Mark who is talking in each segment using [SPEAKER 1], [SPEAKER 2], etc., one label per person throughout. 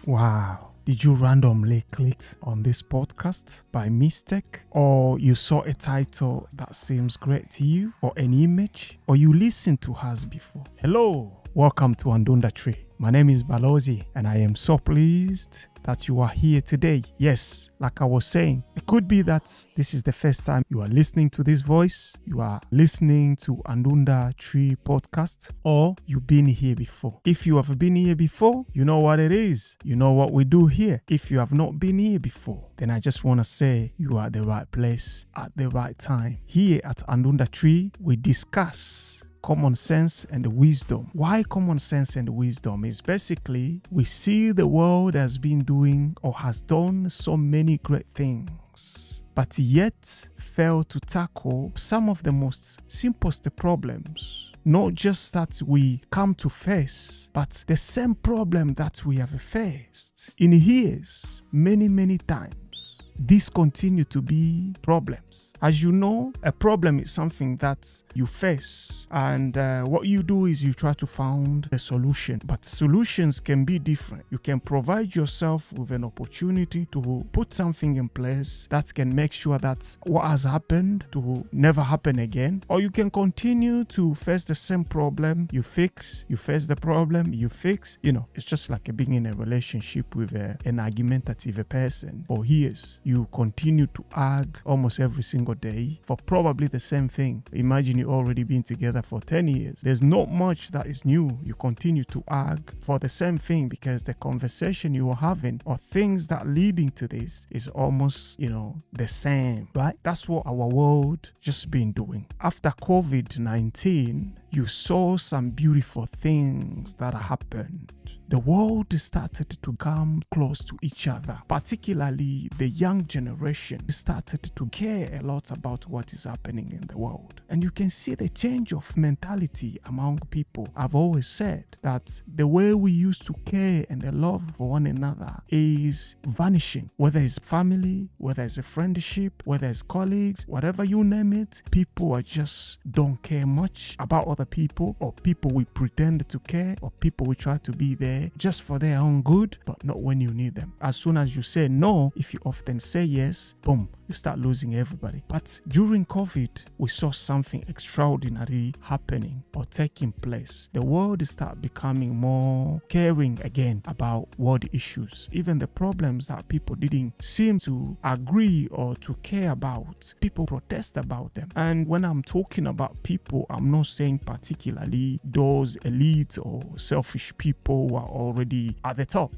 [SPEAKER 1] Wow. Did you randomly click on this podcast by mistake? Or you saw a title that seems great to you? Or an image? Or you listened to us before? Hello, welcome to Andunda Tree. My name is Balozi and I am so pleased that you are here today. Yes, like I was saying, it could be that this is the first time you are listening to this voice, you are listening to Andunda Tree podcast, or you've been here before. If you have been here before, you know what it is. You know what we do here. If you have not been here before, then I just want to say you are at the right place at the right time. Here at Andunda Tree, we discuss common sense and wisdom. Why common sense and wisdom is basically we see the world has been doing or has done so many great things, but yet fail to tackle some of the most simplest problems. Not just that we come to face, but the same problem that we have faced in years, many times. These continue to be problems. As you know, a problem is something that you face, and what you do is you try to find a solution. But solutions can be different. You can provide yourself with an opportunity to put something in place that can make sure that what has happened to never happen again, or you can continue to face the same problem. You face the problem, you fix. It's just like being in a relationship with an argumentative person for years. You continue to argue almost every single day for probably the same thing. Imagine you already been together for 10 years. There's not much that is new. You continue to argue for the same thing because the conversation you are having or things that leading to this is almost, the same, right? That's what our world just been doing. After COVID-19, you saw some beautiful things that happened. The world started to come close to each other. Particularly the young generation started to care a lot about what is happening in the world. And you can see the change of mentality among people. I've always said that the way we used to care and the love for one another is vanishing. Whether it's family, whether it's a friendship, whether it's colleagues, whatever you name it, people are just don't care much about other people, or people we pretend to care, or people we try to be there just for their own good, but not when you need them. As soon as you say no, if you often say yes, boom, you start losing everybody. But during COVID, we saw something extraordinary happening or taking place. The world started becoming more caring again about world issues. Even the problems that people didn't seem to agree or to care about, people protest about them. And when I'm talking about people, I'm not saying particularly those elite or selfish people who are already at the top.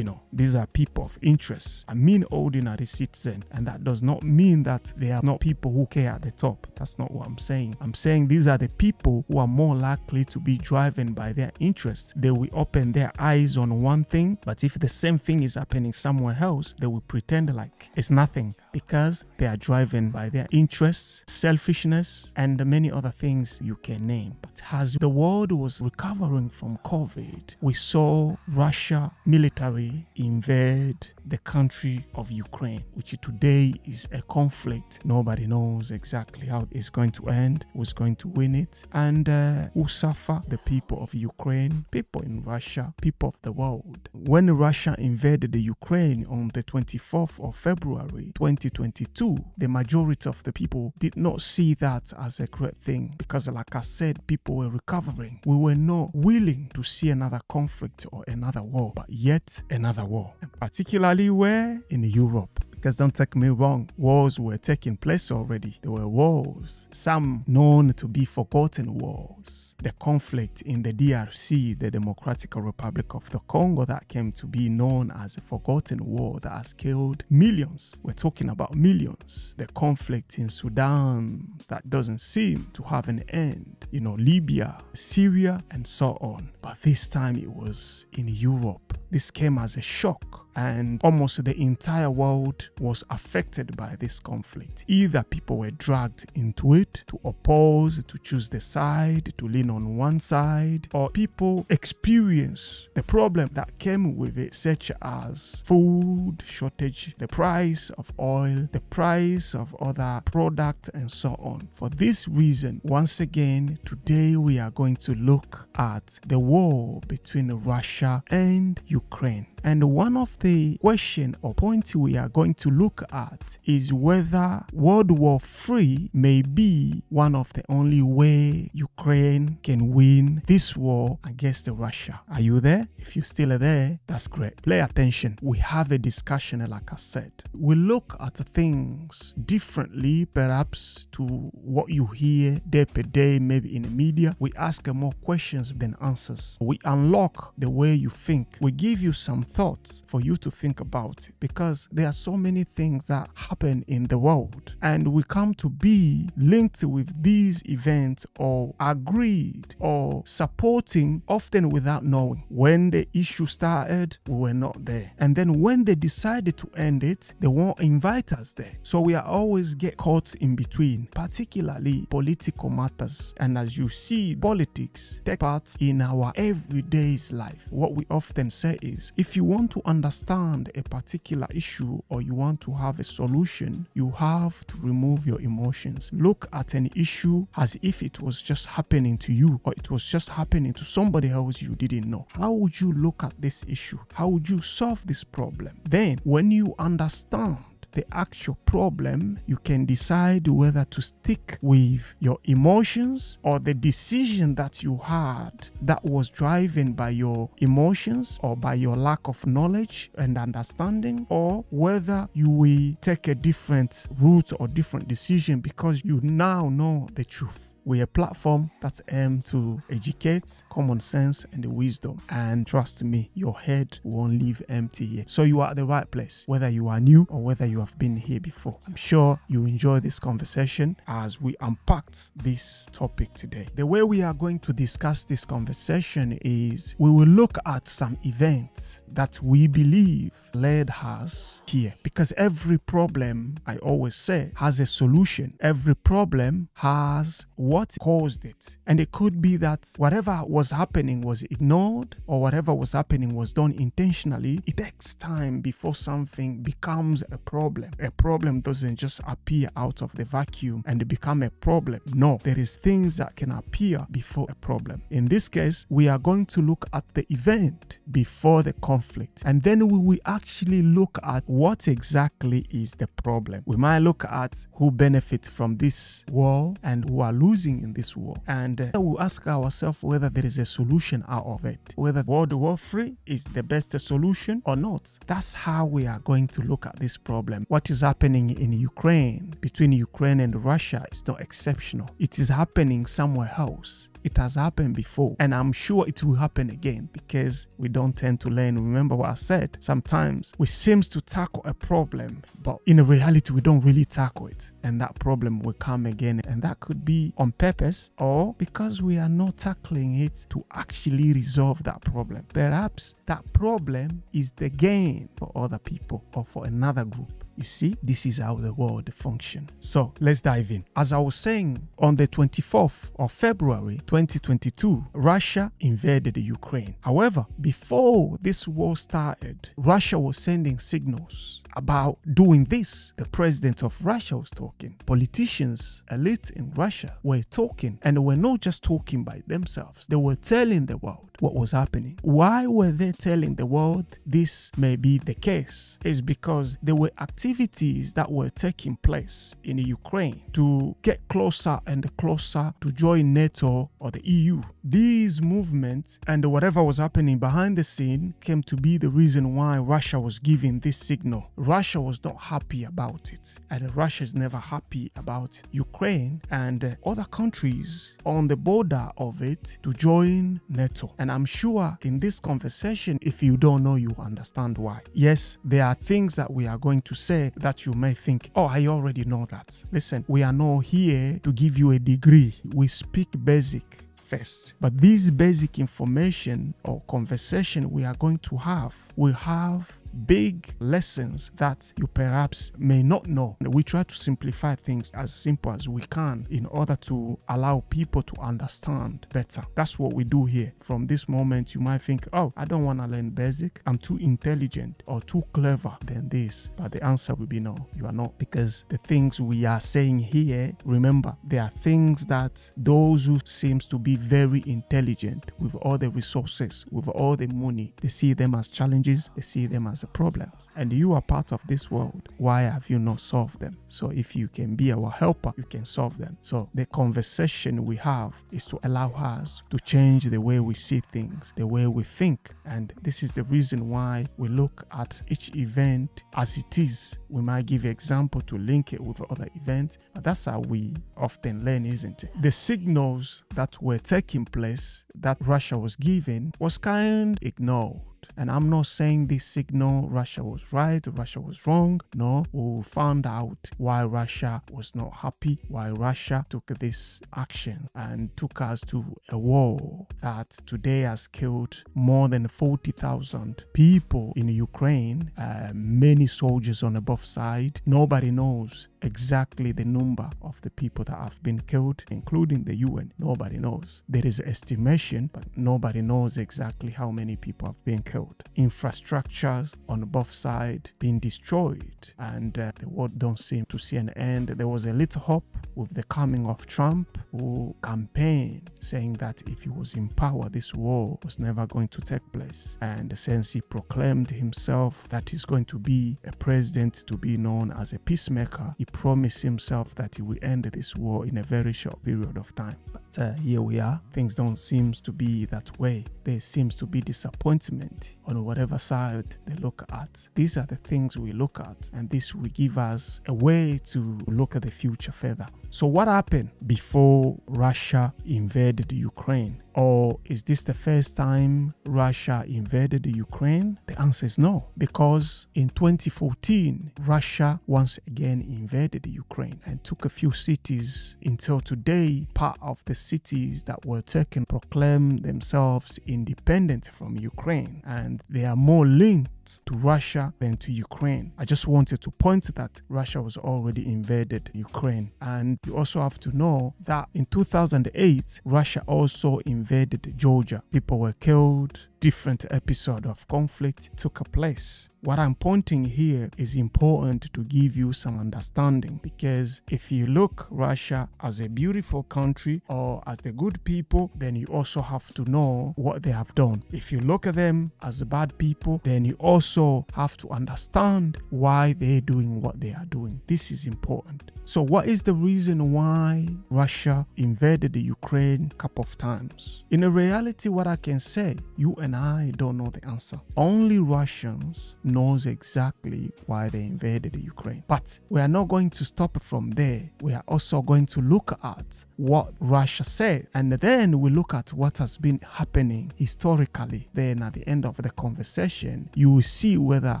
[SPEAKER 1] These are people of interest. I mean ordinary citizens, and that does not mean that they are not people who care at the top. That's not what I'm saying. I'm saying these are the people who are more likely to be driven by their interests. They will open their eyes on one thing, but if the same thing is happening somewhere else, they will pretend like it's nothing because they are driven by their interests, selfishness, and many other things you can name. But as the world was recovering from COVID, we saw Russia military invade the country of Ukraine, which today is a conflict. Nobody knows exactly how it's going to end, who's going to win it, and who suffer. The people of Ukraine, people in Russia, people of the world. When Russia invaded the Ukraine on the 24th of February 2022, the majority of the people did not see that as a great thing because, like I said, people were recovering. We were not willing to see another conflict or another war, but yet another war, and particularly where in Europe. Because don't take me wrong, wars were taking place already. There were wars, some known to be forgotten wars. The conflict in the DRC, the Democratic Republic of the Congo, that came to be known as a forgotten war that has killed millions. We're talking about millions. The conflict in Sudan that doesn't seem to have an end. Libya, Syria, and so on. But this time it was in Europe. This came as a shock. And almost the entire world was affected by this conflict. Either people were dragged into it to oppose, to choose the side, to lean on one side, or people experience the problem that came with it, such as food shortage, the price of oil, the price of other products, and so on. For this reason, once again, today we are going to look at the war between Russia and Ukraine. And one of the question or points we are going to look at is whether World War III may be one of the only way Ukraine can win this war against Russia. Are you there? If you're still there, that's great. Pay attention. We have a discussion, like I said. We look at things differently, perhaps, to what you hear day per day, maybe in the media. We ask more questions than answers. We unlock the way you think. We give you some thoughts for you to think about it, because there are so many things that happen in the world, and we come to be linked with these events or agreed or supporting, often without knowing. When the issue started, we were not there, and then when they decided to end it, they won't invite us there. So we are always get caught in between, particularly political matters. And as you see, politics take part in our everyday's life. What we often say is, if you want to understand a particular issue or you want to have a solution, you have to remove your emotions. Look at an issue as if it was just happening to you, or it was just happening to somebody else you didn't know. How would you look at this issue? How would you solve this problem? Then, when you understand the actual problem, you can decide whether to stick with your emotions or the decision that you had that was driven by your emotions or by your lack of knowledge and understanding, or whether you will take a different route or different decision because you now know the truth. We're a platform that's aimed to educate, common sense, and wisdom. And trust me, your head won't leave empty here. So you are at the right place, whether you are new or whether you have been here before. I'm sure you enjoy this conversation as we unpacked this topic today. The way we are going to discuss this conversation is we will look at some events that we believe led us here. Because every problem, I always say, has a solution. Every problem has what caused it. And it could be that whatever was happening was ignored, or whatever was happening was done intentionally. It takes time before something becomes a problem. A problem doesn't just appear out of the vacuum and become a problem. No, there is things that can appear before a problem. In this case, we are going to look at the event before the conflict, and then we will actually look at what exactly is the problem. We might look at who benefits from this war and who are losing in this war, and we'll ask ourselves whether there is a solution out of it, whether World War III is the best solution or not. That's how we are going to look at this problem. What is happening in Ukraine, between Ukraine and Russia, is not exceptional. It is happening somewhere else. It has happened before, and I'm sure it will happen again, because we don't tend to learn. Remember what I said, sometimes we seem to tackle a problem, but in reality we don't really tackle it, and that problem will come again. And that could be on purpose, or because we are not tackling it to actually resolve that problem. Perhaps that problem is the gain for other people or for another group. You see, this is how the world functions. So let's dive in. As I was saying, on the 24th of February 2022, Russia invaded Ukraine. However, before this war started, Russia was sending signals about doing this. The president of Russia was talking. Politicians, elite in Russia were talking, and they were not just talking by themselves. They were telling the world what was happening. Why were they telling the world this may be the case? It's because there were activities that were taking place in Ukraine to get closer and closer to join Nato or the EU. These movements and whatever was happening behind the scene came to be the reason why Russia was giving this signal. Russia was not happy about it, and Russia is never happy about Ukraine and other countries on the border of it to join Nato. And I'm sure in this conversation, if you don't know, you understand why. Yes, there are things that we are going to say that you may think, oh, I already know that. Listen, we are not here to give you a degree. We speak basic first. But this basic information or conversation we are going to have will have big lessons that you perhaps may not know. We try to simplify things as simple as we can in order to allow people to understand better. That's what we do here. From this moment, you might think, oh, I don't want to learn basic. I'm too intelligent or too clever than this. But the answer will be no, you are not. Because the things we are saying here, remember, there are things that those who seems to be very intelligent with all the resources, with all the money, they see them as challenges, they see them as problems. And you are part of this world. Why have you not solved them? So if you can be our helper, you can solve them. So the conversation we have is to allow us to change the way we see things, the way we think. And this is the reason why we look at each event as it is. We might give an example to link it with other events, but that's how we often learn, isn't it? The signals that were taking place that Russia was giving was kind of ignored. And I'm not saying this signal Russia was right, Russia was wrong. No, we found out why Russia was not happy, why Russia took this action and took us to a war that today has killed more than 40,000 people in Ukraine, many soldiers on both sides. Nobody knows exactly the number of the people that have been killed, including the UN. Nobody knows. There is estimation, but nobody knows exactly how many people have been killed. Infrastructures on both sides being destroyed, and the world don't seem to see an end. There was a little hope with the coming of Trump, who campaigned saying that if he was in power, this war was never going to take place. And since he proclaimed himself that he's going to be a president to be known as a peacemaker, he promised himself that he will end this war in a very short period of time. But here we are. Things don't seem to be that way. There seems to be disappointment on whatever side they look at. These are the things we look at, and this will give us a way to look at the future further. So what happened before Russia invaded Ukraine? Or is this the first time Russia invaded Ukraine? The answer is no, because in 2014, Russia once again invaded Ukraine and took a few cities. Until today, part of the cities that were taken proclaimed themselves independent from Ukraine, and they are more linked to Russia than to Ukraine. I just wanted to point that Russia was already invaded Ukraine. And you also have to know that in 2008, Russia also invaded Georgia. People were killed. Different episode of conflict took place. What I'm pointing here is important to give you some understanding, because if you look Russia as a beautiful country or as the good people, then you also have to know what they have done. If you look at them as the bad people, then you also have to understand why they're doing what they are doing. This is important. So what is the reason why Russia invaded the Ukraine a couple of times? In reality, what I can say, you and I don't know the answer. Only Russians knows exactly why they invaded the Ukraine. But we are not going to stop from there. We are also going to look at what Russia said, and then we look at what has been happening historically. Then at the end of the conversation, you will see whether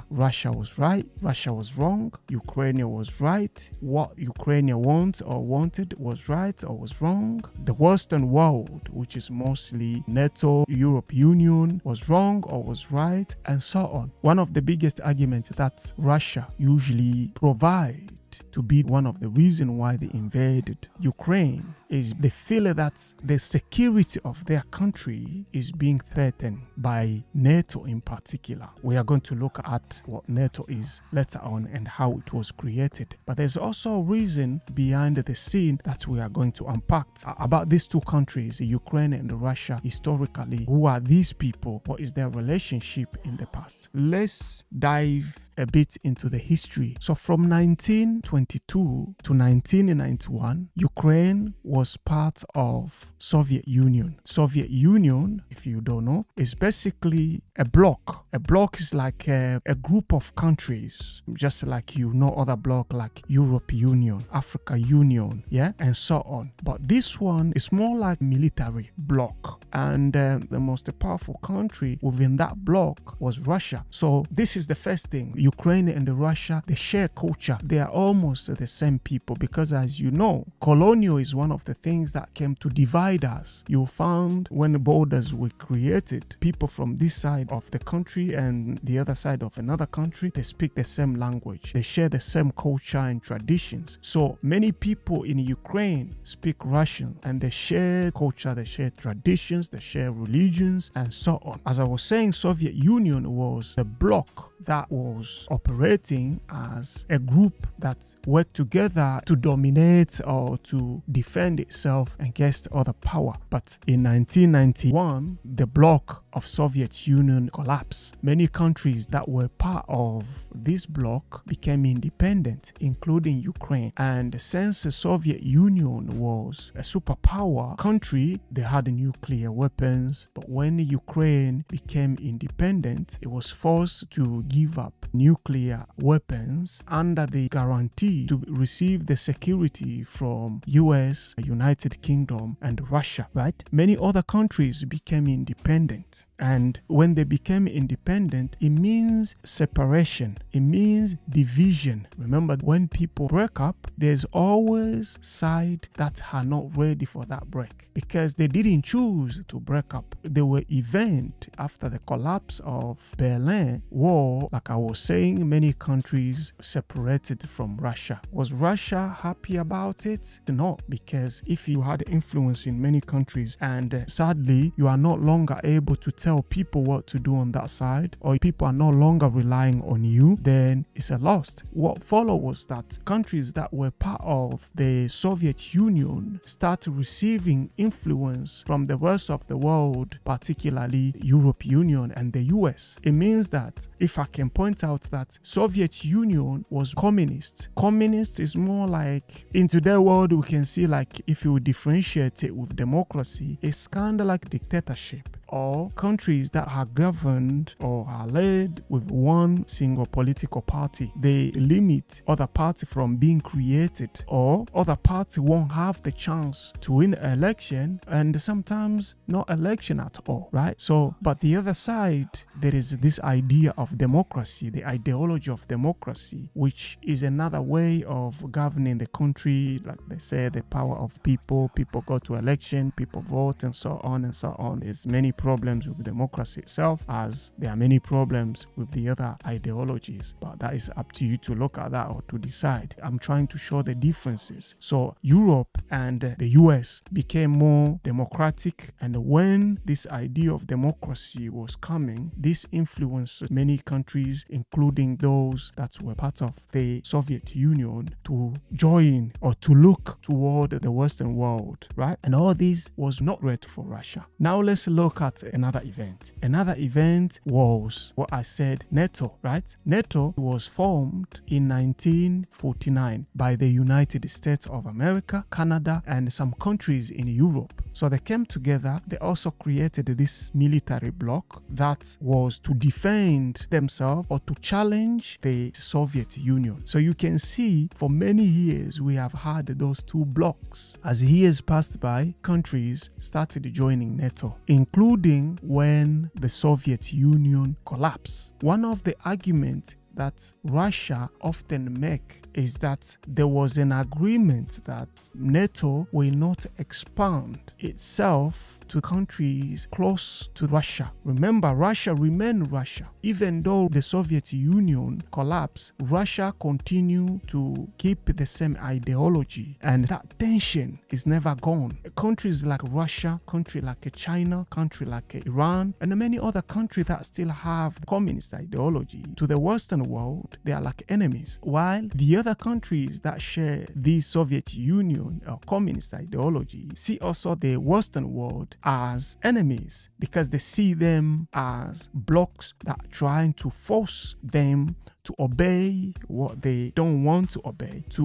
[SPEAKER 1] Russia was right, Russia was wrong, Ukraine was right, what Ukraine wants or wanted was right or was wrong. The Western world, which is mostly Nato, Europe Union, was wrong or was right, and so on. One of the biggest arguments that Russia usually provides to be one of the reasons why they invaded Ukraine is the feeling that the security of their country is being threatened by Nato in particular. We are going to look at what Nato is later on and how it was created. But there's also a reason behind the scene that we are going to unpack about these two countries, Ukraine and Russia, historically. Who are these people? What is their relationship in the past? Let's dive a bit into the history. So from 1922 to 1991, Ukraine was part of Soviet Union. Soviet Union, if you don't know, is basically a bloc. A bloc is like a group of countries, just like other bloc like Europe Union, Africa Union, yeah, and so on. But this one is more like military bloc, and the most powerful country within that bloc was Russia. So this is the first thing. Ukraine and Russia, they share culture. They are almost the same people because, as you know, colonial is one of the things that came to divide us. You found when the borders were created, people from this side of the country and the other side of another country, they speak the same language. They share the same culture and traditions. So many people in Ukraine speak Russian, and they share culture, they share traditions, they share religions, and so on. As I was saying, Soviet Union was a bloc that was operating as a group that worked together to dominate or to defend itself against other power. But in 1991, the bloc of Soviet Union collapsed. Many countries that were part of this bloc became independent, including Ukraine. And since the Soviet Union was a superpower country, they had nuclear weapons. But when Ukraine became independent, it was forced to give up nuclear weapons under the guarantee to receive the security from US, United Kingdom, and Russia, right? Many other countries became independent. And when they became independent, it means separation. It means division. Remember, when people break up, there's always sides that are not ready for that break because they didn't choose to break up. They were events after the collapse of Berlin Wall. Like I was saying, many countries separated from Russia. Was Russia happy about it? No, because if you had influence in many countries and sadly you are no longer able to tell people what to do on that side, or people are no longer relying on you, then it's a loss. What followed was that countries that were part of the Soviet Union started receiving influence from the rest of the world, particularly Europe Union and the US. It means that if I can point out that Soviet Union was communist. Communist is more like, in today's world we can see, like if you differentiate it with democracy, it's kind of like dictatorship, or countries that are governed or are led with one single political party. They limit other party from being created, or other party won't have the chance to win an election, and sometimes not election at all, right? So, but the other side, there is this idea of democracy, the ideology of democracy, which is another way of governing the country. Like they say, the power of people go to election, people vote, and so on and so on. There's many problems with democracy itself, as there are many problems with the other ideologies, but that is up to you to look at that or to decide. I'm trying to show the differences. So Europe and the US became more democratic, and when this idea of democracy was coming, this influenced many countries, including those that were part of the Soviet Union, to join or to look toward the Western world, right? And all this was not right for Russia. Now let's look at another event. Another event was what I said, NATO, right? NATO was formed in 1949 by the United States of America, Canada, and some countries in Europe. So they came together. They also created this military bloc that was to defend themselves or to challenge the Soviet Union. So you can see for many years we have had those two blocs. As years passed by, countries started joining NATO, including when the Soviet Union collapsed. One of the arguments that Russia often make is that there was an agreement that NATO will not expand itself to countries close to Russia. Remember, Russia remained Russia. Even though the Soviet Union collapsed, Russia continued to keep the same ideology, and that tension is never gone. Countries like Russia, country like China, country like Iran, and many other countries that still have communist ideology, to the Western world, they are like enemies. While the other countries that share the Soviet Union or communist ideology see also the Western world as enemies, because they see them as blocs that are trying to force them to obey what they don't want to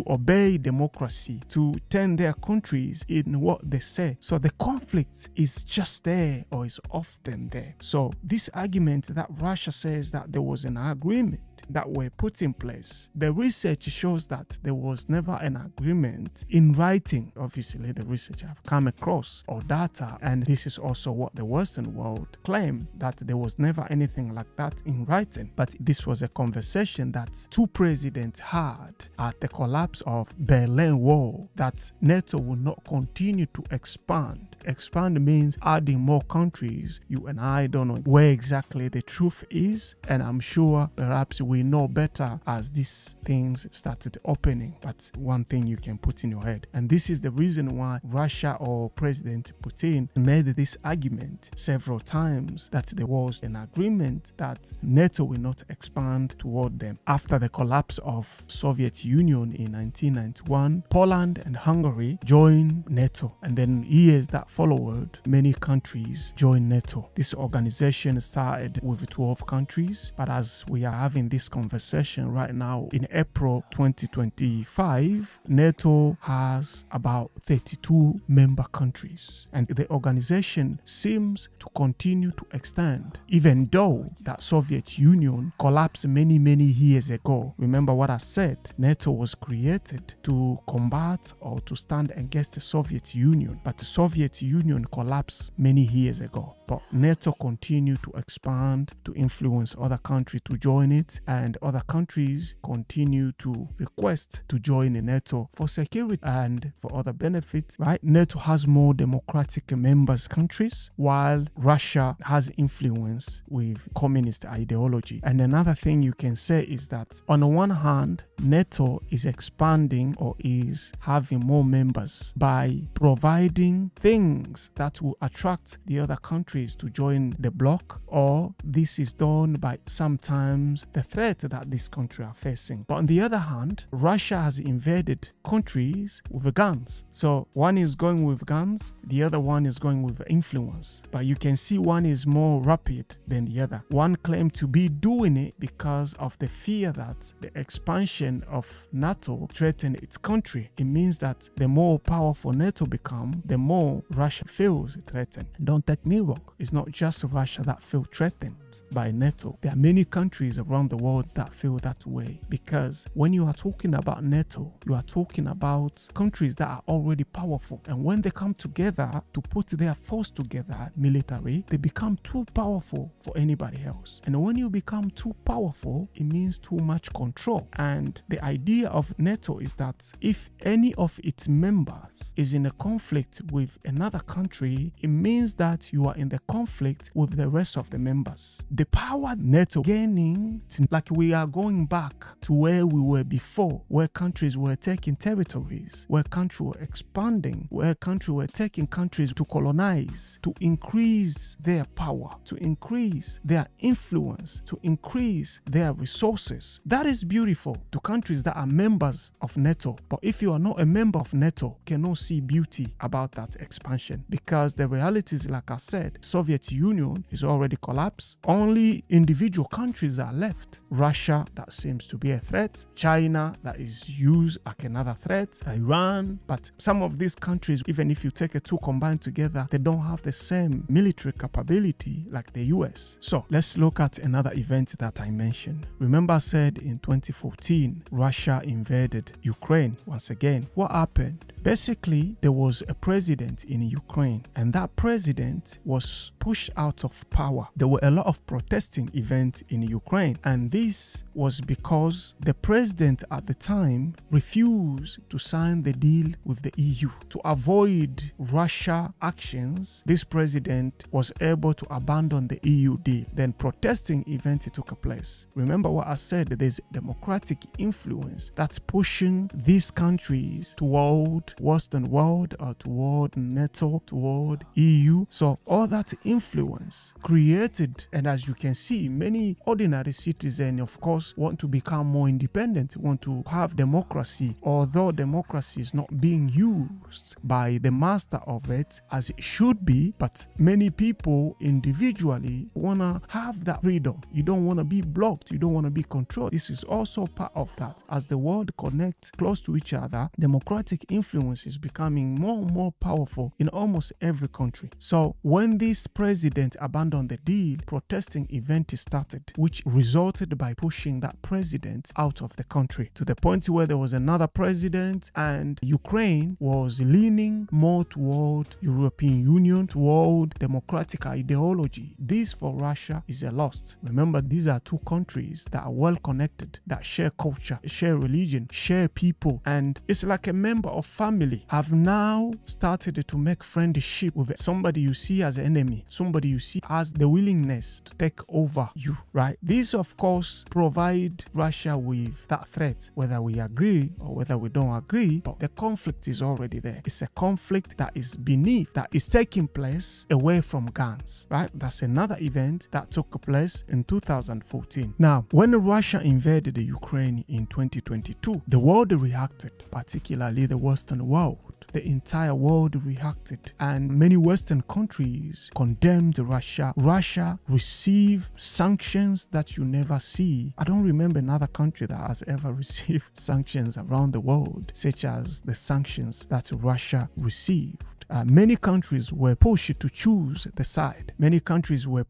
[SPEAKER 1] obey democracy, to turn their countries in what they say. So the conflict is just there, or is often there. So this argument that Russia says that there was an agreement that were put in place. The research shows that there was never an agreement in writing. Obviously, the research I've come across or data, and this is also what the Western world claim, that there was never anything like that in writing. But this was a conversation that two presidents had at the collapse of Berlin Wall, that NATO will not continue to expand. Expand means adding more countries. You and I don't know where exactly the truth is, and I'm sure perhaps we know better as these things started opening. But one thing you can put in your head, and this is the reason why Russia or President Putin made this argument several times, that there was an agreement that NATO will not expand toward them. After the collapse of Soviet Union in 1991, Poland and Hungary joined NATO, and then years that followed, many countries joined NATO. This organization started with 12 countries, but as we are having this conversation right now, in April 2025, NATO has about 32 member countries, and the organization seems to continue to extend, even though that Soviet Union collapsed many years ago. Remember what I said, NATO was created to combat or to stand against the Soviet Union, but the Soviet Union collapsed many years ago. But NATO continued to expand, to influence other countries to join it, and other countries continue to request to join the NATO for security and for other benefits, right? NATO has more democratic members countries, while Russia has influence with communist ideology. And another thing you can say is that on the one hand, NATO is expanding or is having more members by providing things that will attract the other countries to join the bloc, or this is done by sometimes the threat that this country are facing. But on the other hand, Russia has invaded countries with guns. So one is going with guns, the other one is going with influence. But you can see one is more rapid than the other. One claimed to be doing it because of the fear that the expansion of NATO threatened its country. It means that the more powerful NATO become, the more Russia feels threatened. And don't take me wrong, it's not just Russia that feels threatened by NATO. There are many countries around the world that feel that way, because when you are talking about NATO, you are talking about countries that are already powerful, and when they come together to put their force together, military, they become too powerful for anybody else. And when you become too powerful, it means too much control. And the idea of NATO is that if any of its members is in a conflict with another country, it means that you are in the conflict with the rest of the members. The power NATO gaining, like we are going back to where we were before, where countries were taking territories, where countries were expanding, where countries were taking countries to colonize, to increase their power, to increase their influence, to increase their resources. That is beautiful to countries that are members of NATO. But if you are not a member of NATO, you cannot see beauty about that expansion, because the reality is, like I said, Soviet Union is already collapsed. Only individual countries are left. Russia, that seems to be a threat. China, that is used like another threat. Iran. But some of these countries, even if you take the two combined together, they don't have the same military capability like the US. So let's look at another event that I mentioned. Remember I said in 2014, Russia invaded Ukraine once again. What happened? Basically, there was a president in Ukraine, and that president was pushed out of power. There were a lot of protesting events in Ukraine, and this was because the president at the time refused to sign the deal with the EU. To avoid Russia actions, this president was able to abandon the EU deal. Then protesting events took place. Remember what I said, there's democratic influence that's pushing these countries toward Western world or toward NATO, toward EU. So all that influence created, and as you can see, many ordinary citizens, of course, want to become more independent, want to have democracy, although democracy is not being used by the master of it as it should be. But many people individually want to have that freedom. You don't want to be blocked. You don't want to be controlled. This is also part of that. As the world connects close to each other, democratic influence is becoming more and more powerful in almost every country. So when this president abandoned the deal, protesting event started, which resulted by pushing that president out of the country, to the point where there was another president and Ukraine was leaning more toward European Union, toward democratic ideology. This for Russia is a loss. Remember, these are two countries that are well connected, that share culture, share religion, share people, and it's like a member of family have now started to make friendship with somebody you see as an enemy, somebody you see has the willingness to take over you, right? This, of course, provide Russia with that threat, whether we agree or whether we don't agree, but the conflict is already there. It's a conflict that is beneath, that is taking place away from guns, right? That's another event that took place in 2014. Now, when Russia invaded the Ukraine in 2022, the world reacted, particularly the Western world. The entire world reacted, and many Western countries condemned Russia. Russia received sanctions that you never see. I don't remember another country that has ever received sanctions around the world, such as the sanctions that Russia received. Many countries were pushed to choose the side. Many countries were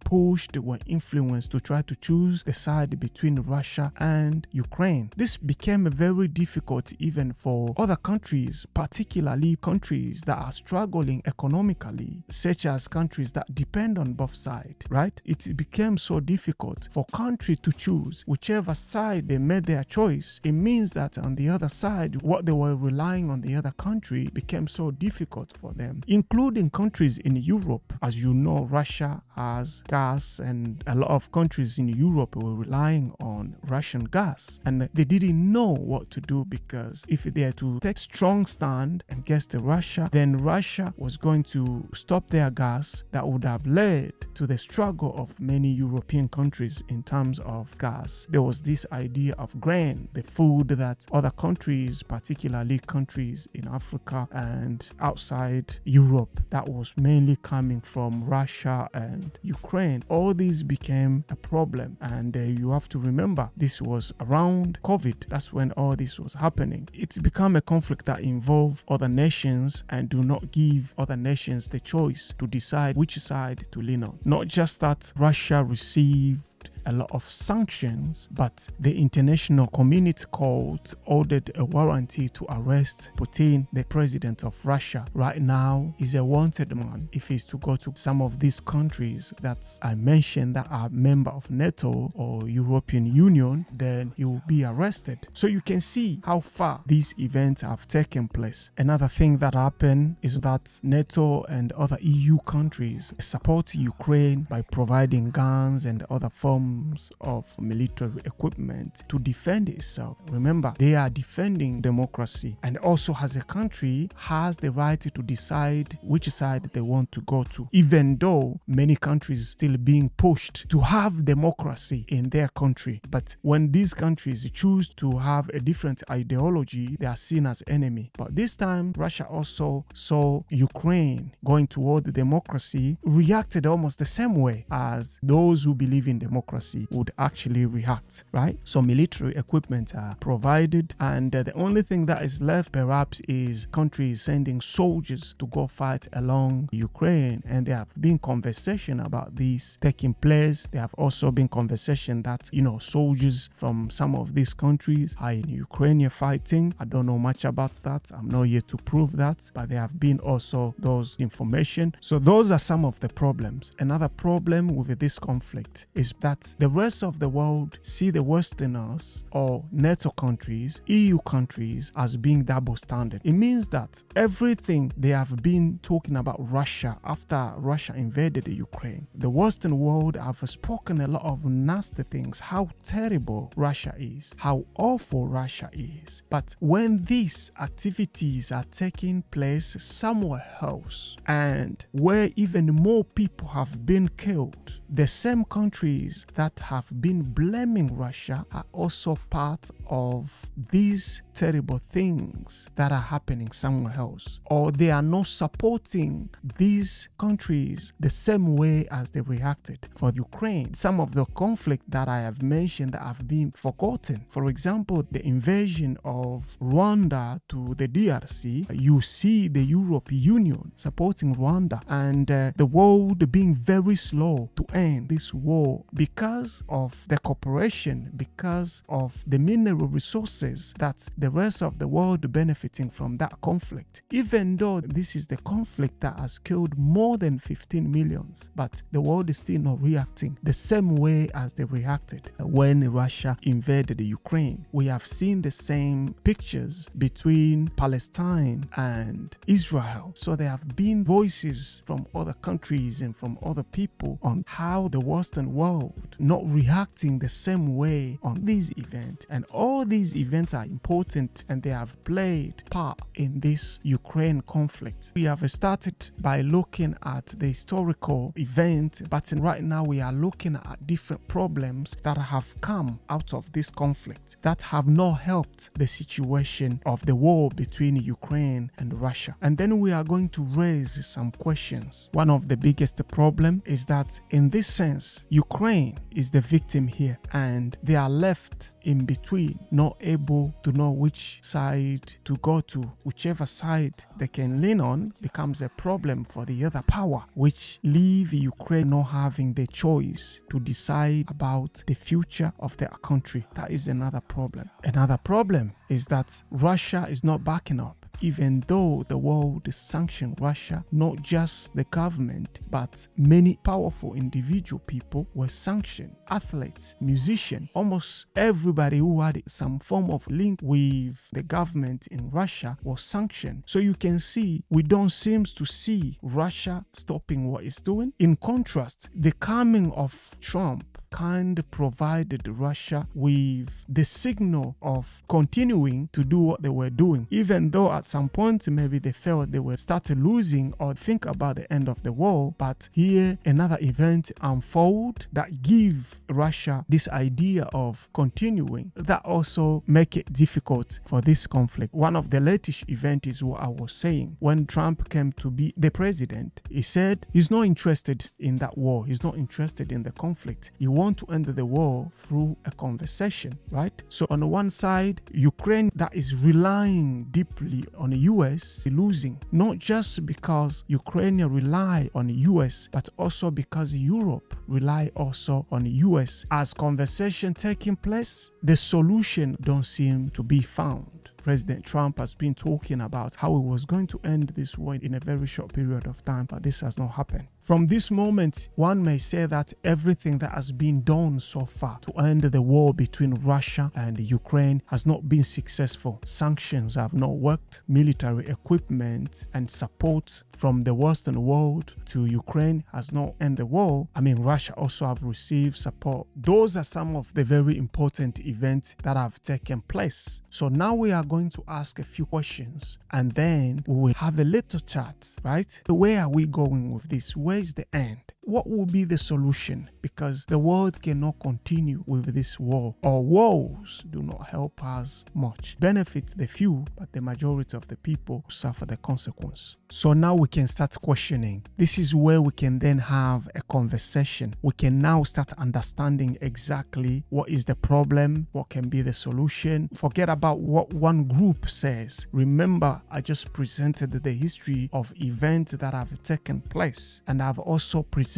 [SPEAKER 1] influenced to try to choose the side between Russia and Ukraine. This became very difficult even for other countries, particularly countries that are struggling economically, such as countries that depend on both sides, right? It became so difficult for countries to choose whichever side they made their choice. It means that on the other side, what they were relying on the other country became so difficult for them, including countries in Europe. As you know, Russia has gas, and a lot of countries in Europe were relying on Russian gas, and they didn't know what to do, because if they had to take strong stand against Russia, then Russia was going to stop their gas. That would have led to the struggle of many European countries in terms of gas. There was this idea of grain, the food that other countries, particularly countries in Africa and outside Europe, that was mainly coming from Russia and Ukraine. All these became a problem, and you have to remember this was around COVID. That's when all this was happening. It's become a conflict that involves other nations and do not give other nations the choice to decide which side to lean on. Not just that Russia received a lot of sanctions, but the international community court ordered a warranty to arrest Putin, the president of Russia. Right now, he's a wanted man. If he's to go to some of these countries that I mentioned that are member of Nato or European Union, then he will be arrested. So you can see how far these events have taken place. Another thing that happened is that NATO and other EU countries support Ukraine by providing guns and other forms of military equipment to defend itself. Remember, they are defending democracy, and also as a country has the right to decide which side they want to go to, even though many countries still being pushed to have democracy in their country. But when these countries choose to have a different ideology, they are seen as enemy. But this time, Russia also saw Ukraine going toward democracy, reacted almost the same way as those who believe in democracy would actually react, right? So military equipment are provided, and the only thing that is left perhaps is countries sending soldiers to go fight along Ukraine, and there have been conversation about this taking place. There have also been conversation that, soldiers from some of these countries are in Ukraine fighting. I don't know much about that. I'm not here to prove that, but there have been also those information. So those are some of the problems. Another problem with this conflict is that the rest of the world see the Westerners or NATO countries, EU countries as being double standard. It means that everything they have been talking about Russia after Russia invaded the Ukraine, the Western world have spoken a lot of nasty things, how terrible Russia is, how awful Russia is. But when these activities are taking place somewhere else, and where even more people have been killed, the same countries that have been blaming Russia are also part of these terrible things that are happening somewhere else, or they are not supporting these countries the same way as they reacted for Ukraine. Some of the conflict that I have mentioned that have been forgotten, for example, the invasion of Rwanda to the DRC, you see the European Union supporting Rwanda, and the world being very slow to end this war because because of the cooperation, because of the mineral resources that the rest of the world benefiting from that conflict. Even though this is the conflict that has killed more than 15 millions, but the world is still not reacting the same way as they reacted when Russia invaded Ukraine. We have seen the same pictures between Palestine and Israel. So there have been voices from other countries and from other people on how the Western world not reacting the same way on these events. And all these events are important and they have played part in this Ukraine conflict. We have started by looking at the historical event, but right now we are looking at different problems that have come out of this conflict that have not helped the situation of the war between Ukraine and Russia. And then we are going to raise some questions. One of the biggest problem is that in this sense, Ukraine is the victim here and they are left in between, not able to know which side to go to. Whichever side they can lean on becomes a problem for the other power, which leave Ukraine not having the choice to decide about the future of their country. That is another problem. Another problem is that Russia is not backing up. Even though the world sanctioned Russia, not just the government, but many powerful individual people were sanctioned. Athletes, musicians, almost everybody who had some form of link with the government in Russia was sanctioned. So you can see, we don't seem to see Russia stopping what it's doing. In contrast, the coming of Trump kind of provided Russia with the signal of continuing to do what they were doing, even though at some point maybe they felt they were started losing or think about the end of the war. But here another event unfold that give Russia this idea of continuing, that also make it difficult for this conflict. One of the latest events is what I was saying. When Trump came to be the president, he said he's not interested in that war. He's not interested in the conflict. He want to end the war through a conversation, right? So on the one side, Ukraine that is relying deeply on the US losing, not just because Ukraine rely on the US, but also because Europe rely also on the US. As conversation taking place, the solution don't seem to be found. President Trump has been talking about how he was going to end this war in a very short period of time, but this has not happened. From this moment, one may say that everything that has been done so far to end the war between Russia and Ukraine has not been successful. Sanctions have not worked. Military equipment and support from the Western world to Ukraine has not ended the war. I mean, Russia also have received support. Those are some of the very important events that have taken place. So now we are going to ask a few questions and then we will have a little chat, right? Where are we going with this? Where is the end? What will be the solution? Because the world cannot continue with this war, or wars do not help us much. Benefit the few, but the majority of the people suffer the consequence. So now we can start questioning. This is where we can then have a conversation. We can now start understanding exactly what is the problem, what can be the solution. Forget about what one group says. Remember, I just presented the history of events that have taken place, and I've also presented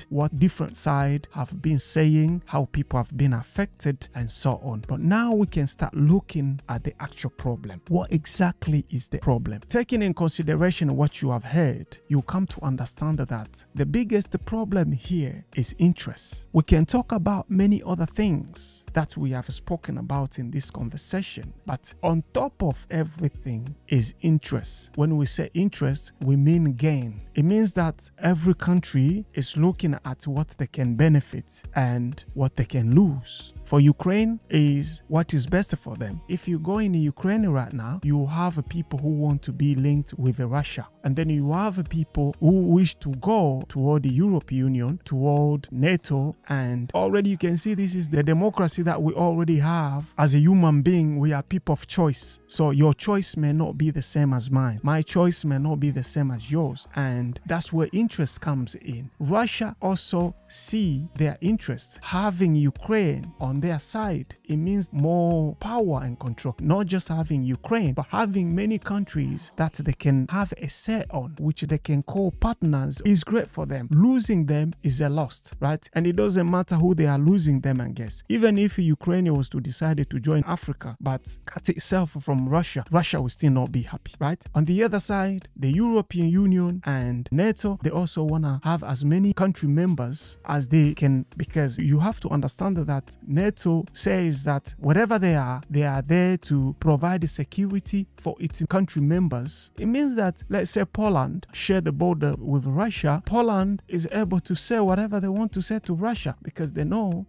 [SPEAKER 1] what different sides have been saying, how people have been affected, and so on. But now we can start looking at the actual problem. What exactly is the problem? Taking in consideration what you have heard, you come to understand that the biggest problem here is interest. We can talk about many other things that we have spoken about in this conversation, but on top of everything is interest. When we say interest, we mean gain. It means that every country is looking at what they can benefit and what they can lose. For Ukraine is what is best for them. If you go in Ukraine right now, you have people who want to be linked with Russia. And then you have people who wish to go toward the European Union, toward Nato. And already you can see this is the democracy that we already have. As a human being, we are people of choice. So your choice may not be the same as mine. My choice may not be the same as yours. And that's where interest comes in. Russia also see their interest. Having Ukraine on their side, it means more power and control. Not just having Ukraine, but having many countries that they can have a say on, which they can call partners, is great for them. Losing them is a loss, right? And it doesn't matter who they are losing them against. Even if Ukraine was to decide to join Africa, but cut itself from Russia, Russia will still not be happy, right? On the other side, the European Union and NATO, they also want to have as many country members as they can, because you have to understand that NATO says that whatever they are there to provide the security for its country members. It means that, let's say Poland share the border with Russia, Poland is able to say whatever they want to say to Russia, because they know,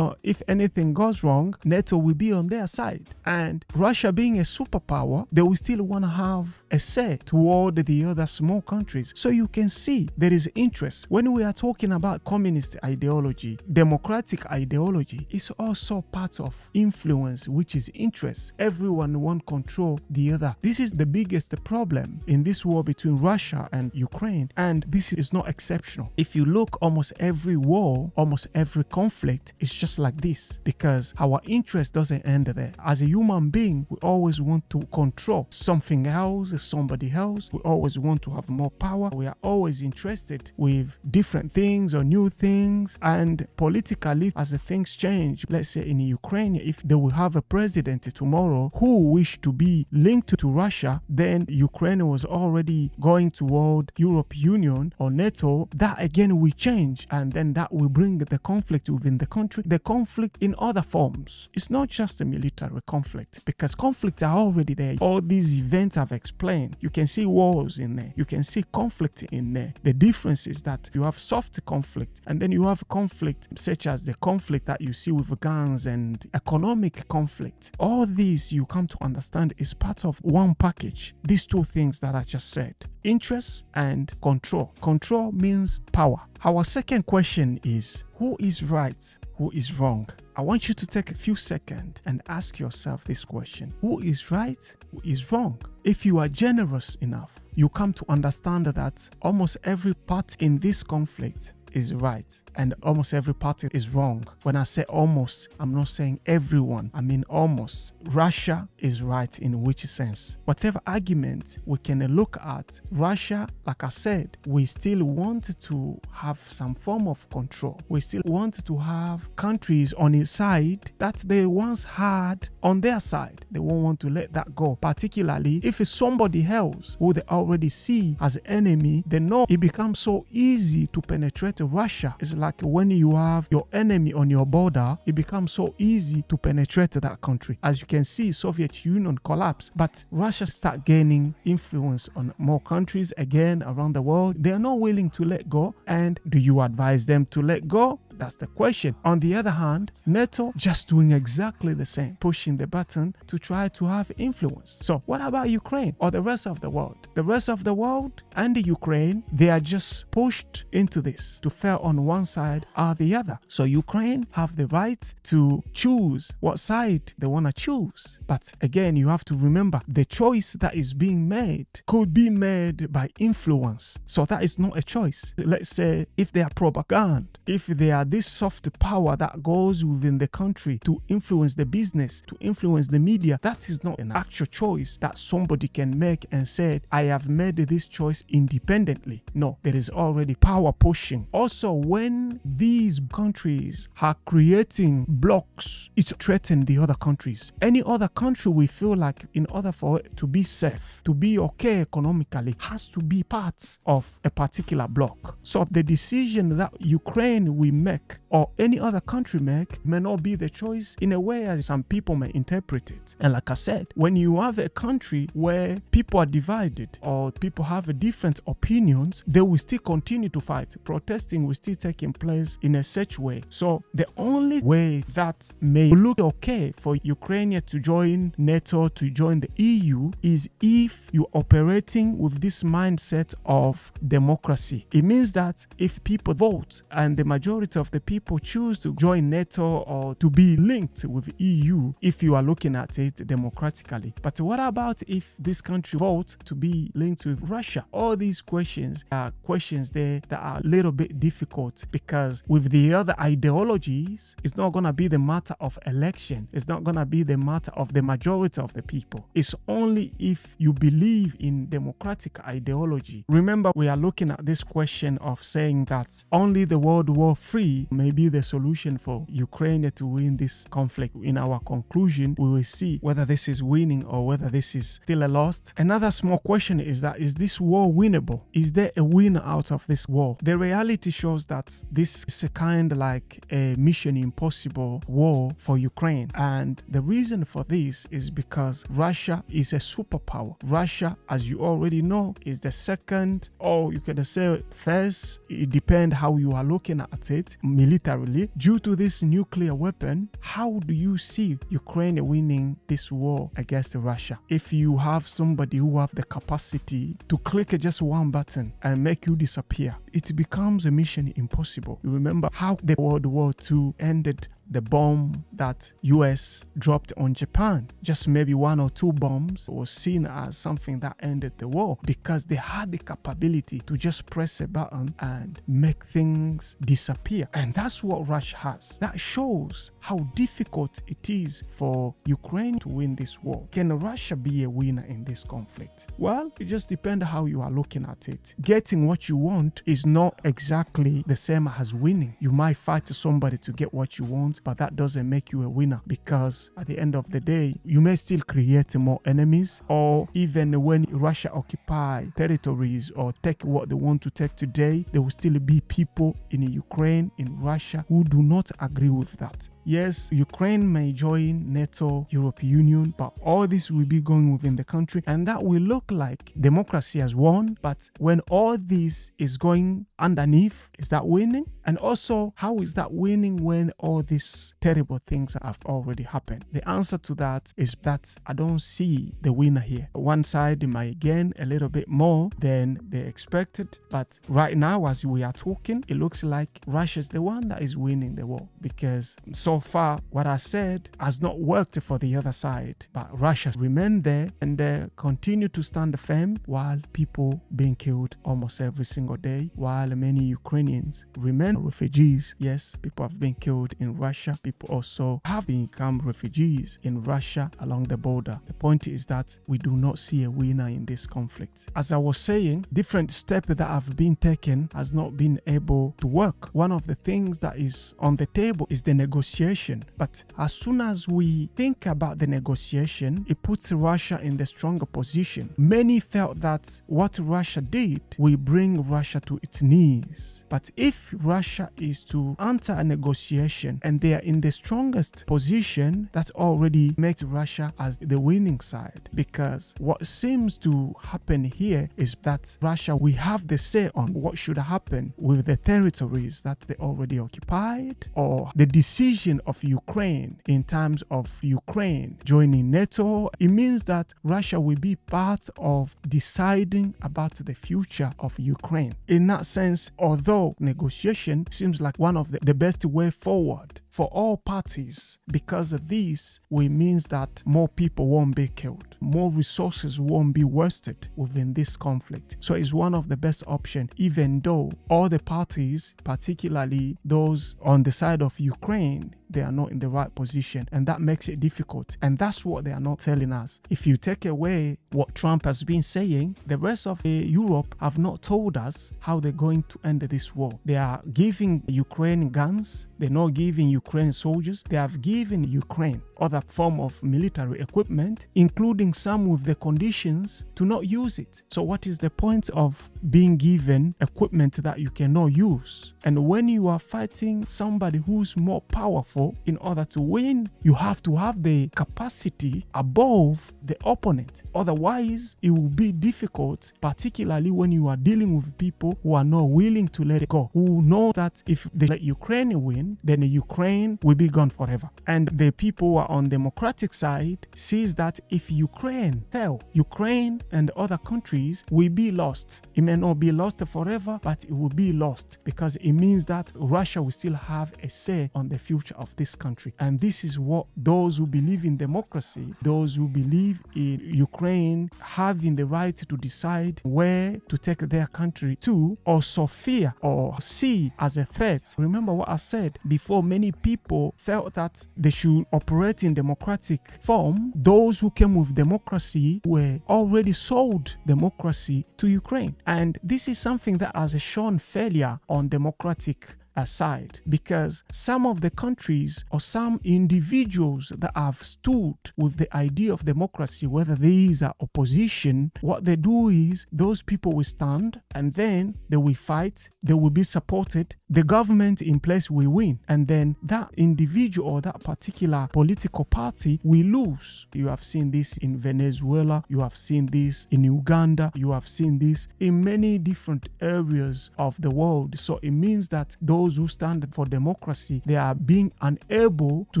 [SPEAKER 1] if anything goes wrong, NATO will be on their side. And Russia being a superpower, they will still want to have a say toward the other small countries. So you can see there is interest. When we are talking about communist ideology, democratic ideology is also part of influence, which is interest. Everyone wants control the other. This is the biggest problem in this war between Russia and Ukraine, and this is not exceptional. If you look, almost every war, almost every conflict is just like this, because our interest doesn't end there. As a human being, we always want to control something else, somebody else. We always want to have more power. We are always interested with different things or new things. And politically, as the things change, let's say in Ukraine, if they will have a president tomorrow who wish to be linked to Russia, then Ukraine was already going toward European Union or NATO. That again will change, and then that will bring the conflict within the country, the conflict in other forms. It's not just a military conflict, because conflicts are already there. All these events I've explained, you can see wars in there, you can see conflict in there. The difference is that you have soft conflict, and then you have conflict such as the conflict that you see with guns and economic conflict. All these, you come to understand, is part of one package. These two things that I just said: interest and control. Control means power. Our second question is, who is right? Who is wrong? I want you to take a few seconds and ask yourself this question: who is right? Who is wrong? If you are generous enough, you come to understand that almost every part in this conflict is right and almost every party is wrong. When I say almost, I'm not saying everyone, I mean almost. Russia is right in which sense? Whatever argument we can look at, Russia, like I said, we still want to have some form of control. We still want to have countries on its side that they once had on their side. They won't want to let that go, particularly if it's somebody else who they already see as an enemy. They know it becomes so easy to penetrate Russia. It's like when you have your enemy on your border, it becomes so easy to penetrate that country. As you can see, Soviet Union collapsed, but Russia start gaining influence on more countries again around the world. They are not willing to let go. And do you advise them to let go? That's the question. On the other hand, NATO just doing exactly the same, pushing the button to try to have influence. So what about Ukraine or the rest of the world? The rest of the world and the Ukraine, they are just pushed into this to fail on one side or the other. So Ukraine have the right to choose what side they want to choose. But again, you have to remember the choice that is being made could be made by influence. So that is not a choice. Let's say if they are propaganda, if they are this soft power that goes within the country to influence the business, to influence the media, that is not an actual choice that somebody can make and say, I have made this choice independently. No, there is already power pushing. Also, when these countries are creating blocks, it threatens the other countries. Any other country, we feel like in order for it to be safe, to be okay economically, has to be part of a particular block. So the decision that Ukraine will make or any other country make may not be the choice in a way as some people may interpret it. And like I said, when you have a country where people are divided or people have different opinions, they will still continue to fight. Protesting will still taking place in a such way. So the only way that may look okay for Ukraine to join NATO, to join the EU, is if you're operating with this mindset of democracy. It means that if people vote and the majority of the people people choose to join NATO or to be linked with EU if you are looking at it democratically. But what about if this country votes to be linked with Russia? All these questions are questions there that are a little bit difficult, because with the other ideologies, it's not going to be the matter of election. It's not going to be the matter of the majority of the people. It's only if you believe in democratic ideology. Remember, we are looking at this question of saying that only the World War III may be the solution for Ukraine to win this conflict. In our conclusion, we will see whether this is winning or whether this is still a loss. Another small question is that, is this war winnable? Is there a winner out of this war? The reality shows that this is a kind like a mission impossible war for Ukraine. And the reason for this is because Russia is a superpower. Russia, as you already know, is the second, or you can say first, it depends how you are looking at it militarily. Due to this nuclear weapon, how do you see Ukraine winning this war against Russia? If you have somebody who have the capacity to click just one button and make you disappear, it becomes a mission impossible. You remember how the World War II ended. The bomb that US dropped on Japan, just maybe 1 or 2 bombs, was seen as something that ended the war, because they had the capability to just press a button and make things disappear. And that's what Russia has. That shows how difficult it is for Ukraine to win this war. Can Russia be a winner in this conflict? Well, it just depends how you are looking at it. Getting what you want is not exactly the same as winning. You might fight somebody to get what you want, but that doesn't make you a winner, because at the end of the day, you may still create more enemies, or even when Russia occupy territories or take what they want to take today, there will still be people in Ukraine, in Russia, who do not agree with that. Yes, Ukraine may join NATO, European Union, but all this will be going within the country, and that will look like democracy has won. But when all this is going underneath, is that winning? And also, how is that winning when all these terrible things have already happened? The answer to that is that I don't see the winner here. One side might gain a little bit more than they expected, but right now, as we are talking, it looks like Russia is the one that is winning the war, because so far what I said has not worked for the other side. But Russia remained there and continue to stand firm, while people being killed almost every single day, while many Ukrainians remain refugees. Yes, people have been killed in Russia. People also have become refugees in Russia along the border. The point is that we do not see a winner in this conflict. As I was saying, different steps that have been taken has not been able to work. One of the things that is on the table is the negotiation. But as soon as we think about the negotiation, it puts Russia in the stronger position. Many felt that what Russia did will bring Russia to its knees. But if Russia is to enter a negotiation and they are in the strongest position, that already makes Russia as the winning side. Because what seems to happen here is that Russia will have the say on what should happen with the territories that they already occupied, or the decision of Ukraine in terms of Ukraine joining NATO. It means that Russia will be part of deciding about the future of Ukraine. In that sense, although negotiation seems like one of the best way forward for all parties, because of this, it means that more people won't be killed, more resources won't be wasted within this conflict. So it's one of the best options, even though all the parties, particularly those on the side of Ukraine, they are not in the right position, and that makes it difficult. And that's what they are not telling us. If you take away what Trump has been saying, the rest of Europe have not told us how they're going to end this war. They are giving Ukraine guns, they're not giving Ukraine soldiers. They have given Ukraine other form of military equipment, including some with the conditions to not use it. So what is the point of being given equipment that you cannot use? And when you are fighting somebody who's more powerful, in order to win, you have to have the capacity above the opponent. Otherwise, it will be difficult, particularly when you are dealing with people who are not willing to let it go, who know that if they let Ukraine win, then Ukraine Ukraine will be gone forever. And the people who are on democratic side sees that if Ukraine fell, Ukraine and other countries will be lost. It may not be lost forever, but it will be lost because it means that Russia will still have a say on the future of this country. And this is what those who believe in democracy, those who believe in Ukraine having the right to decide where to take their country to, also fear or see as a threat. Remember what I said before, many people felt that they should operate in democratic form. Those who came with democracy were already sold democracy to Ukraine. And this is something that has shown failure on democratic aside, because some of the countries or some individuals that have stood with the idea of democracy, whether these are opposition, what they do is those people will stand and then they will fight, they will be supported, the government in place will win, and then that individual or that particular political party will lose. You have seen this in Venezuela, you have seen this in Uganda, you have seen this in many different areas of the world. So it means that those who stand for democracy, they are being unable to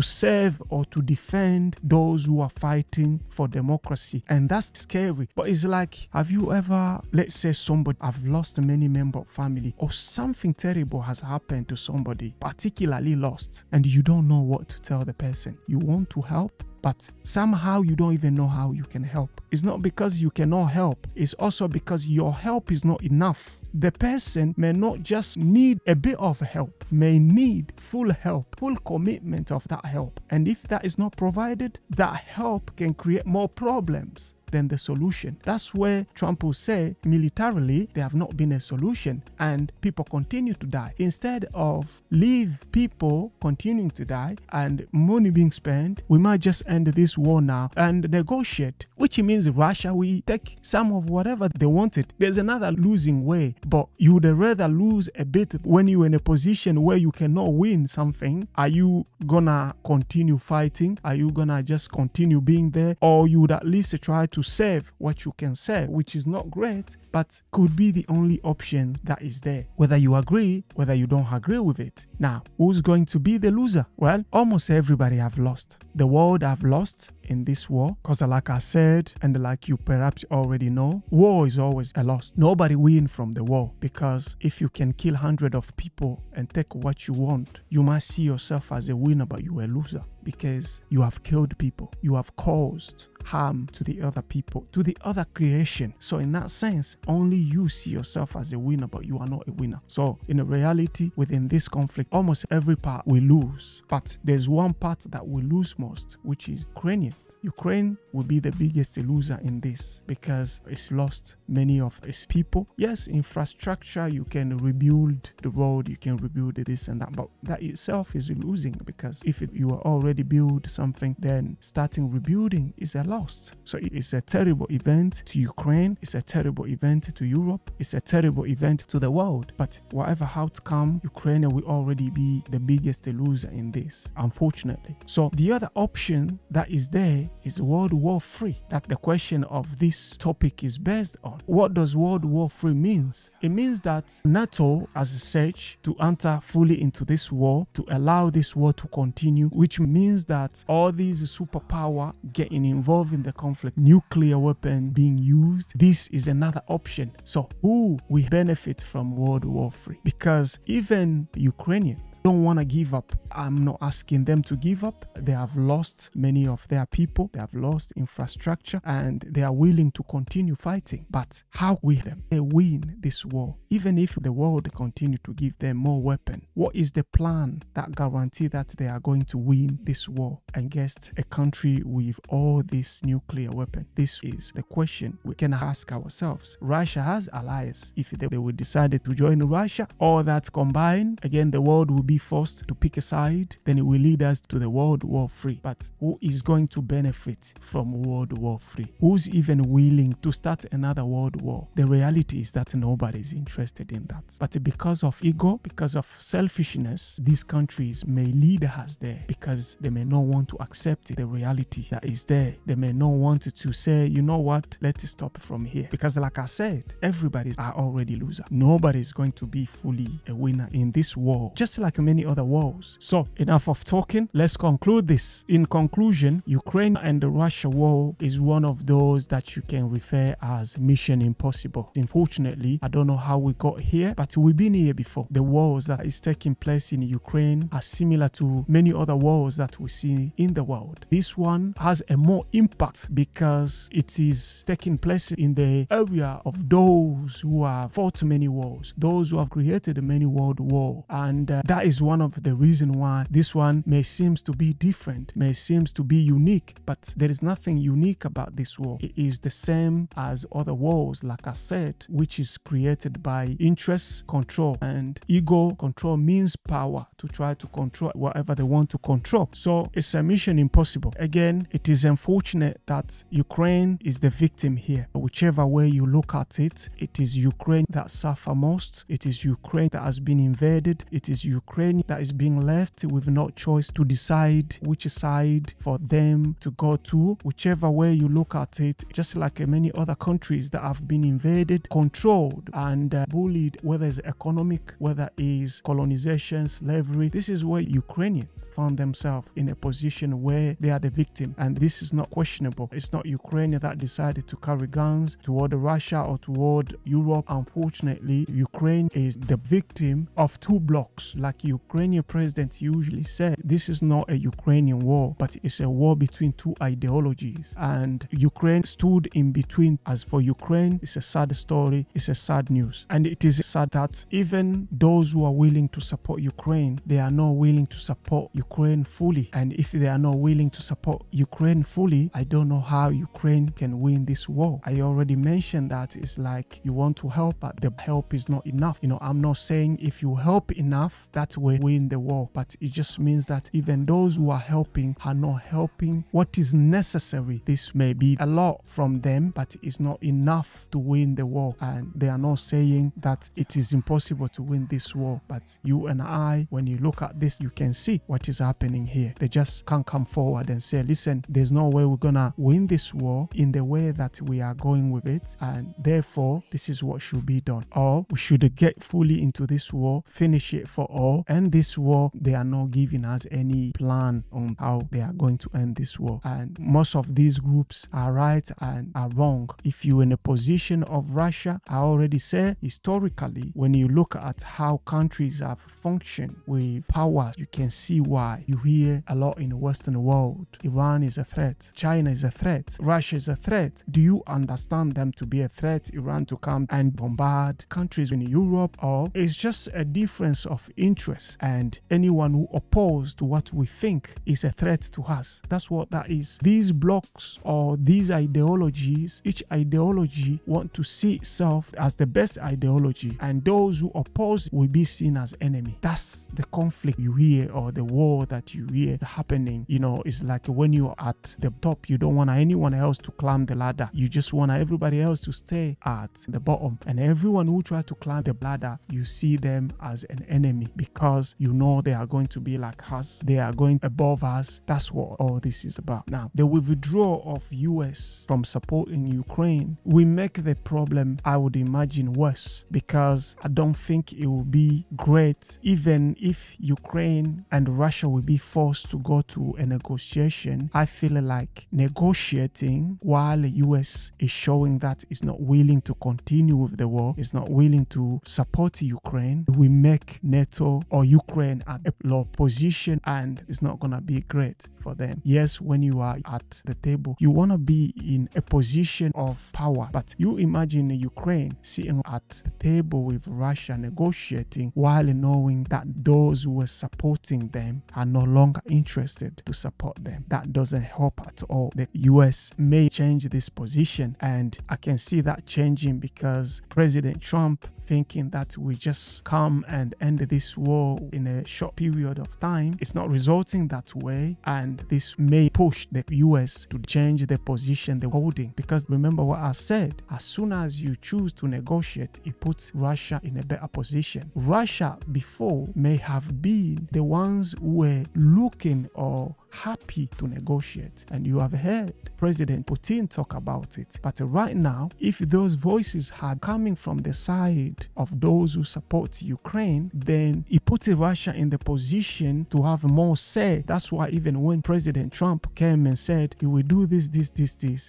[SPEAKER 1] serve or to defend those who are fighting for democracy. And that's scary. But it's like, have you ever, let's say somebody have lost many members of family, or something terrible has happened to somebody, particularly lost, and you don't know what to tell the person. You want to help, but somehow you don't even know how you can help. It's not because you cannot help, it's also because your help is not enough. The person may not just need a bit of help, may need full help, full commitment of that help. And if that is not provided, that help can create more problems than the solution. That's where Trump will say militarily they have not been a solution and people continue to die. Instead of leave people continuing to die and money being spent, we might just end this war now and negotiate, which means Russia will take some of whatever they wanted. There's another losing way, but you would rather lose a bit when you're in a position where you cannot win something. Are you gonna continue fighting? Are you gonna just continue being there? Or you would at least try to save what you can save, which is not great, but could be the only option that is there. Whether you agree, whether you don't agree with it. Now, who's going to be the loser? Well, almost everybody have lost. The world have lost in this war, because like I said, and like you perhaps already know, war is always a loss. Nobody wins from the war, because if you can kill hundreds of people and take what you want, you must see yourself as a winner, but you are a loser, because you have killed people, you have caused harm to the other people, to the other creation. So in that sense, only you see yourself as a winner, but you are not a winner. So in reality, within this conflict, almost every part will lose, but there's one part that will lose most, which is Ukrainian. Ukraine will be the biggest loser in this because it's lost many of its people. Yes, infrastructure, you can rebuild the road, you can rebuild this and that, but that itself is losing, because if you are already built something, then starting rebuilding is a loss. So it is a terrible event to Ukraine, it's a terrible event to Europe, it's a terrible event to the world. But whatever outcome, Ukraine will already be the biggest loser in this, unfortunately. So the other option that is there is World War III, that the question of this topic is based on. What does World War III means? It means that NATO has such to enter fully into this war, to allow this war to continue, which means that all these superpower getting involved in the conflict, nuclear weapon being used, this is another option. So who will benefit from World War III? Because even Ukrainians don't want to give up. I'm not asking them to give up. They have lost many of their people. They have lost infrastructure and they are willing to continue fighting. But how will they win this war? Even if the world continue to give them more weapons, what is the plan that guarantee that they are going to win this war against a country with all this nuclear weapon? This is the question we can ask ourselves. Russia has allies. If they will decide to join Russia, all that combined, again, the world will be forced to pick a side, then it will lead us to the World War III. But who is going to benefit from World War III? Who's even willing to start another world war? The reality is that nobody is interested in that. But because of ego, because of selfishness, these countries may lead us there because they may not want to accept the reality that is there. They may not want to say, you know what, let's stop from here. Because like I said, everybody are already loser. Nobody is going to be fully a winner in this war. Just like many other wars. So enough of talking. Let's conclude this. In conclusion, Ukraine and the Russia war is one of those that you can refer as Mission Impossible. Unfortunately, I don't know how we got here, but we've been here before. The wars that is taking place in Ukraine are similar to many other wars that we see in the world. This one has a more impact because it is taking place in the area of those who have fought many wars, those who have created many world wars, and that is one of the reasons why this one may seems to be different, may seems to be unique, but there is nothing unique about this war. It is the same as other wars, like I said, which is created by interest, control, and ego. Control means power, to try to control whatever they want to control. So it's a mission impossible. Again, it is unfortunate that Ukraine is the victim here. Whichever way you look at it, it is Ukraine that suffer most. It is Ukraine that has been invaded. It is Ukraine that is being left with no choice to decide which side for them to go to. Whichever way you look at it, just like many other countries that have been invaded, controlled, and bullied, whether it's economic, whether it's colonization, slavery, this is where Ukrainians found themselves in a position where they are the victim, and this is not questionable. It's not Ukraine that decided to carry guns toward Russia or toward Europe. Unfortunately, Ukraine is the victim of two blocks. Like Ukrainian president usually said, this is not a Ukrainian war, but it's a war between two ideologies, and Ukraine stood in between. As for Ukraine, it's a sad story, it's a sad news, and it is sad that even those who are willing to support Ukraine, they are not willing to support Ukraine fully. And if they are not willing to support Ukraine fully, I don't know how Ukraine can win this war. I already mentioned that it's like you want to help, but the help is not enough. I'm not saying if you help enough, that will win the war, but it just means that even those who are helping are not helping what is necessary. This may be a lot from them, but it's not enough to win the war. And they are not saying that it is impossible to win this war, but you and I, when you look at this, you can see what is happening here. They just can't come forward and say, listen, there's no way we're gonna win this war in the way that we are going with it, and therefore this is what should be done, or we should get fully into this war, finish it for all, end this war. They are not giving us any plan on how they are going to end this war, and most of these groups are right and are wrong. If you're in a position of Russia, I already said historically, when you look at how countries have functioned with powers, you can see why. You hear a lot in the Western world, Iran is a threat, China is a threat, Russia is a threat. Do you understand them to be a threat, Iran to come and bombard countries in Europe? Or it's just a difference of interest, and anyone who opposes to what we think is a threat to us. That's what that is. These blocks or these ideologies, each ideology want to see itself as the best ideology, and those who oppose will be seen as enemy. That's the conflict you hear, or the war that you hear happening. It's like when you're at the top, you don't want anyone else to climb the ladder. You just want everybody else to stay at the bottom, and everyone who tries to climb the ladder, you see them as an enemy because they are going to be like us, they are going above us. That's what all this is about. Now, the withdrawal of US from supporting Ukraine will make the problem, I would imagine, worse, because I don't think it will be great even if Ukraine and Russia will be forced to go to a negotiation. I feel like negotiating while the US is showing that it's not willing to continue with the war, it's not willing to support Ukraine, will make NATO or Ukraine at a low position, and it's not gonna be great for them. Yes, when you are at the table, you want to be in a position of power, but you imagine Ukraine sitting at the table with Russia negotiating while knowing that those who were supporting them are no longer interested to support them. That doesn't help at all. The US may change this position, and I can see that changing because President Trump thinking that we just come and end this war in a short period of time. It's not resulting that way, and this may push the US to change the position they're holding, because remember what I said, as soon as you choose to negotiate, it puts Russia in a better position. Russia before may have been the ones who were looking or happy to negotiate. And you have heard President Putin talk about it. But right now, if those voices had coming from the side of those who support Ukraine, then it put Russia in the position to have more say. That's why even when President Trump came and said he will do this,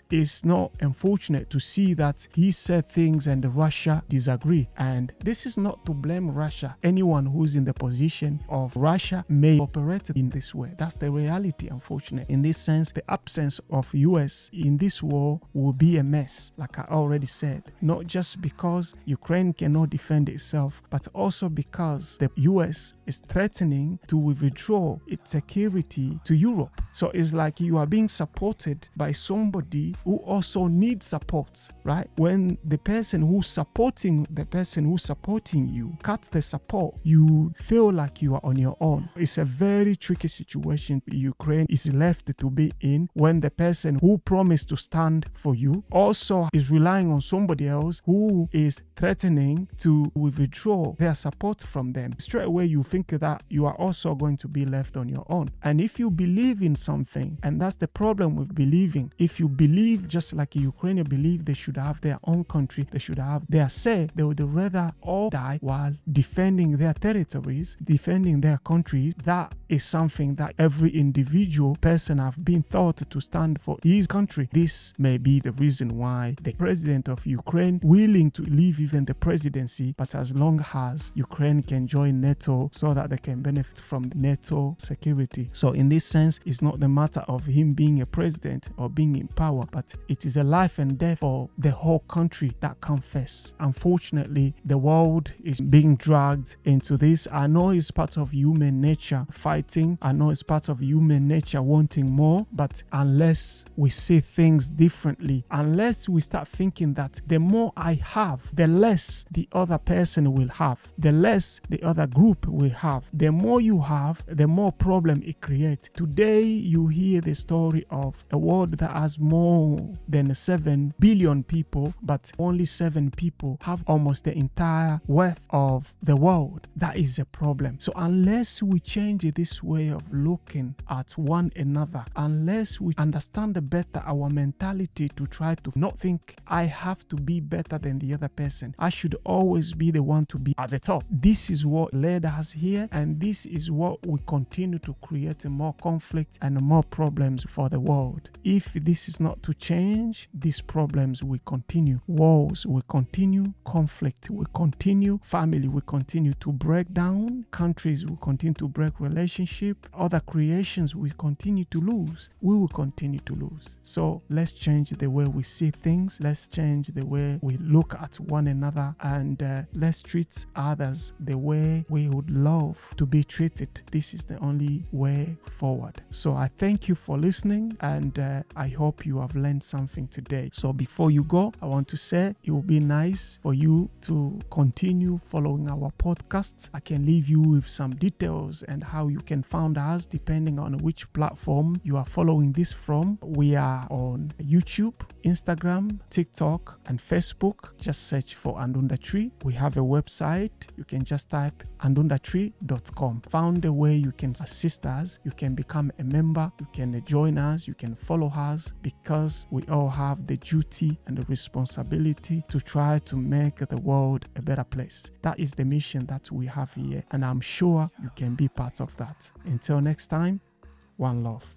[SPEAKER 1] it's not unfortunate to see that he said things and Russia disagree. And this is not to blame Russia. Anyone who's in the position of Russia may operate in this way. That's the reality, unfortunately. In this sense, the absence of US in this war will be a mess, like I already said. Not just because Ukraine cannot defend itself, but also because the US is threatening to withdraw its security to Europe. So it's like you are being supported by somebody who also needs support, right? When the person who's supporting you cut the support, you feel like you are on your own. It's a very tricky situation Ukraine is left to be in when the person who promised to stand for you also is relying on somebody else who is threatening to withdraw their support from them. Straight away you think that you are also going to be left on your own. And if you believe in something, and that's the problem with believing, if you believe just like Ukrainians believe they should have their own country, they should have their say, they would rather all die while defending their territories, defending their countries. That is something that every individual person have been taught to stand for his country. This may be the reason why the president of Ukraine willing to leave even the presidency, but as long as Ukraine can join NATO so that they can benefit from NATO security. So in this sense, it's not the matter of him being a president or being in power, but it is a life and death for the whole country that comes first. Unfortunately, the world is being dragged into this. I know it's part of human nature fighting. I know it's part of human nature wanting more, but unless we see things differently, unless we start thinking that the more I have, the less the other person will have, the less the other group will have. The more you have, the more problem it creates. Today, you hear the story of a world that has more than 7 billion people, but only 7 people have almost the entire wealth of the world. That is a problem. So unless we change this way of looking at one another, unless we understand better our mentality to try to not think I have to be better than the other person, I should always be the one to be at the top. This is what led us here, and this is what will continue to create more conflict and more problems for the world. If this is not to change, these problems will continue. Wars will continue, conflict will continue, family will continue to break down, countries will continue to break relationship, other creations will continue to lose. We will continue to lose. So let's change the way we see things. Let's change the way we look at one another, and let's treat others the way we would love to be treated. This is the only way forward. So I thank you for listening, and I hope you have learned something today. So before you go, I want to say it will be nice for you to continue following our podcasts. I can leave you with some details and how you can find us depending on which platform you are following this from. We are on YouTube, Instagram, TikTok, and Facebook. Just search for Andunda Tree. We have a website. You can just type andundatree.com. Found a way you can assist us. You can become a member. You can join us. You can follow us, because we all have the duty and the responsibility to try to make the world a better place. That is the mission that we have here, and I'm sure you can be part of that. Until next time, one love.